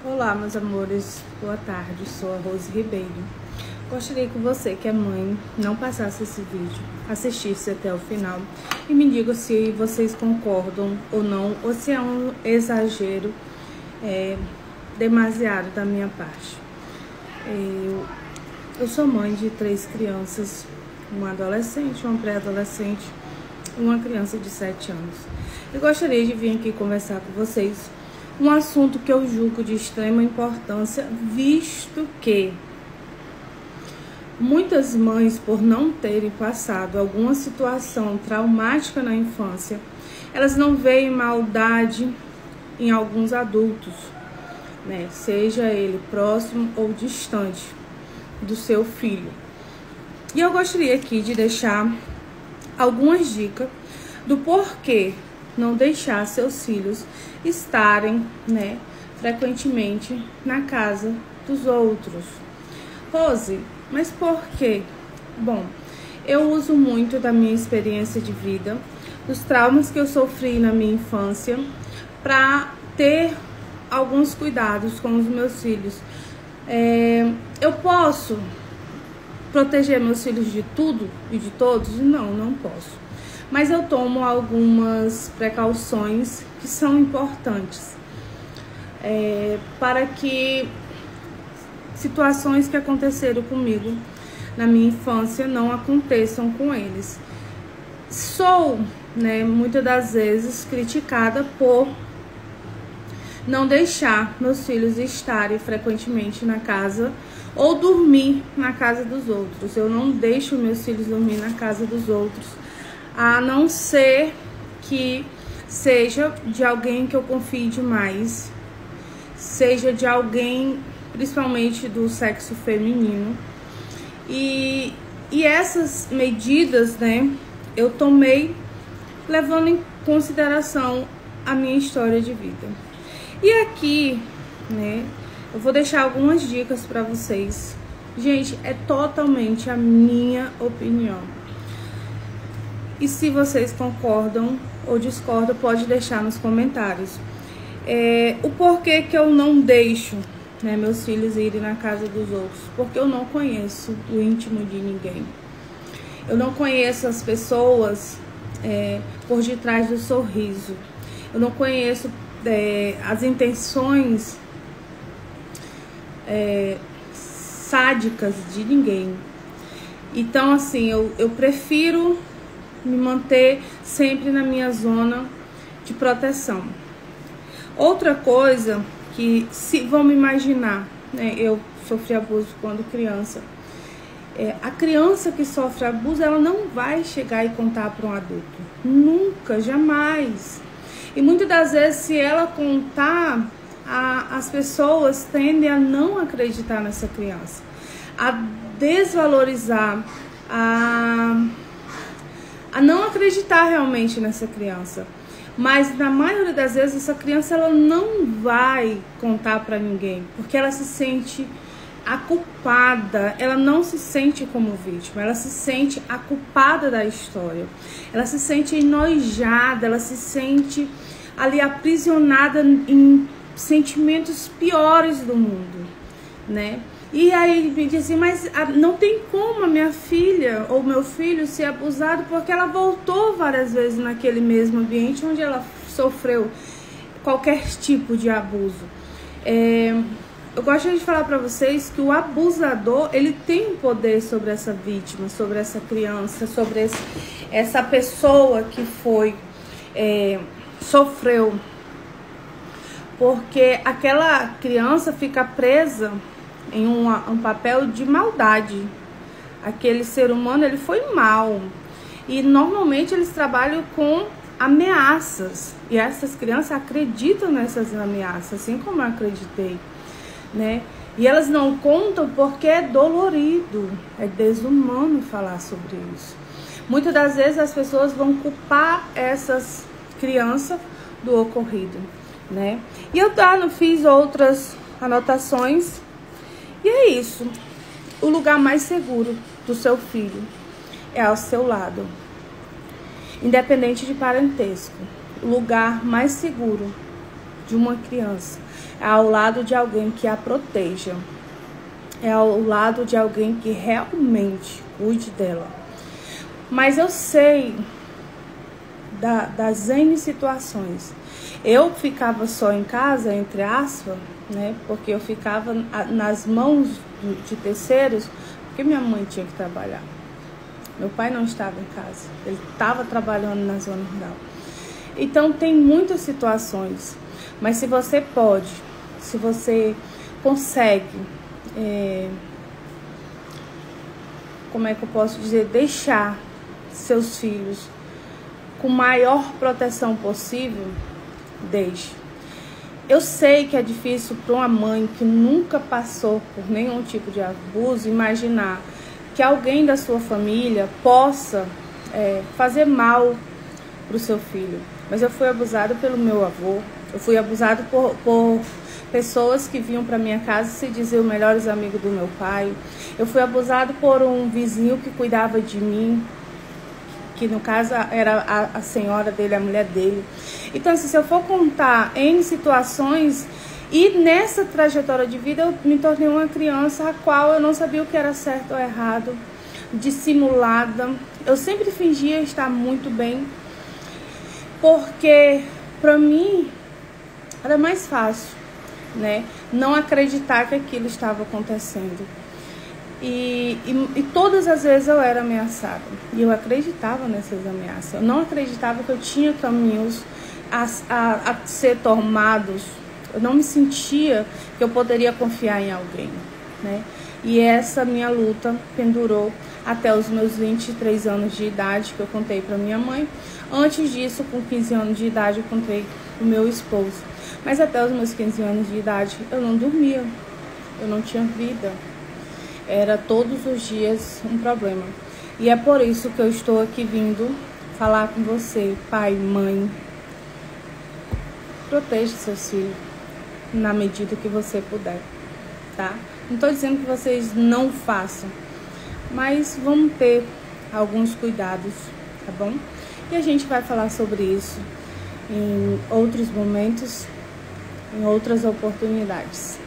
Olá, meus amores, boa tarde, sou a Rose Ribeiro. Gostaria que você, que é mãe, não passasse esse vídeo, assistisse até o final e me diga se vocês concordam ou não, ou se é um exagero demasiado da minha parte. Eu sou mãe de 3 crianças, uma adolescente, uma pré-adolescente e uma criança de 7 anos. Eu gostaria de vir aqui conversar com vocês um assunto que eu julgo de extrema importância, visto que muitas mães, por não terem passado alguma situação traumática na infância, elas não veem maldade em alguns adultos, né? Seja ele próximo ou distante do seu filho. E eu gostaria aqui de deixar algumas dicas do porquê não deixar seus filhos estarem, né, frequentemente na casa dos outros. Rose, mas por quê? Bom, eu uso muito da minha experiência de vida, dos traumas que eu sofri na minha infância, para ter alguns cuidados com os meus filhos. Eu posso proteger meus filhos de tudo e de todos? Não, não posso. Mas eu tomo algumas precauções que são importantes para que situações que aconteceram comigo na minha infância não aconteçam com eles. Sou, né, muitas das vezes criticada por não deixar meus filhos estarem frequentemente na casa ou dormir na casa dos outros. Eu não deixo meus filhos dormir na casa dos outros, a não ser que seja de alguém que eu confie demais, seja de alguém principalmente do sexo feminino. E essas medidas, né, eu tomei levando em consideração a minha história de vida. E aqui, né, eu vou deixar algumas dicas para vocês. Gente, é totalmente a minha opinião. E se vocês concordam ou discordam, pode deixar nos comentários. O porquê que eu não deixo, né, meus filhos irem na casa dos outros? Porque eu não conheço o íntimo de ninguém. Eu não conheço as pessoas por detrás do sorriso. Eu não conheço as intenções sádicas de ninguém. Então, assim, eu prefiro me manter sempre na minha zona de proteção. Outra coisa que, se vamos imaginar, né, eu sofri abuso quando criança. A criança que sofre abuso, ela não vai chegar e contar para um adulto. Nunca, jamais. E muitas das vezes, se ela contar, as pessoas tendem a não acreditar nessa criança, a desvalorizar, a não acreditar realmente nessa criança. Mas na maioria das vezes essa criança ela não vai contar para ninguém, porque ela se sente a culpada, ela não se sente como vítima, ela se sente a culpada da história, ela se sente enojada, ela se sente ali aprisionada em sentimentos piores do mundo, né? E aí me diz assim, mas não tem como a minha filha ou meu filho ser abusado, porque ela voltou várias vezes naquele mesmo ambiente onde ela sofreu qualquer tipo de abuso. Eu gostaria de falar para vocês que o abusador, ele tem um poder sobre essa vítima, sobre essa criança, sobre essa pessoa que sofreu. Porque aquela criança fica presa em um papel de maldade. Aquele ser humano, ele foi mal. E normalmente eles trabalham com ameaças. E essas crianças acreditam nessas ameaças, assim como eu acreditei, né? E elas não contam porque é dolorido, é desumano falar sobre isso. Muitas das vezes as pessoas vão culpar essas crianças do ocorrido, né? E eu fiz outras anotações. E é isso. O lugar mais seguro do seu filho é ao seu lado. Independente de parentesco. O lugar mais seguro de uma criança é ao lado de alguém que a proteja, é ao lado de alguém que realmente cuide dela. Mas eu sei das N situações. Eu ficava só em casa, entre aspas, né? Porque eu ficava nas mãos de terceiros, porque minha mãe tinha que trabalhar. Meu pai não estava em casa, ele estava trabalhando na zona rural. Então tem muitas situações, mas se você pode, se você consegue, como é que eu posso dizer, deixar seus filhos com maior proteção possível, deixe. Eu sei que é difícil para uma mãe que nunca passou por nenhum tipo de abuso imaginar que alguém da sua família possa fazer mal para o seu filho. Mas eu fui abusada pelo meu avô, eu fui abusada por pessoas que vinham para minha casa se dizer os melhores amigos do meu pai. Eu fui abusada por um vizinho que cuidava de mim, que no caso era a senhora dele, a mulher dele. Então, assim, se eu for contar em situações, e nessa trajetória de vida eu me tornei uma criança a qual eu não sabia o que era certo ou errado, dissimulada. Eu sempre fingia estar muito bem, porque para mim era mais fácil, né, não acreditar que aquilo estava acontecendo. E todas as vezes eu era ameaçada. E eu acreditava nessas ameaças. Eu não acreditava que eu tinha caminhos a ser tomados. Eu não me sentia que eu poderia confiar em alguém, né? E essa minha luta pendurou até os meus 23 anos de idade, que eu contei para minha mãe. Antes disso, com 15 anos de idade, eu contei o meu esposo. Mas até os meus 15 anos de idade, eu não dormia. Eu não tinha vida. Era todos os dias um problema. E é por isso que eu estou aqui vindo falar com você, pai, mãe. Proteja seus filhos na medida que você puder, tá? Não estou dizendo que vocês não façam, mas vamos ter alguns cuidados, tá bom? E a gente vai falar sobre isso em outros momentos, em outras oportunidades.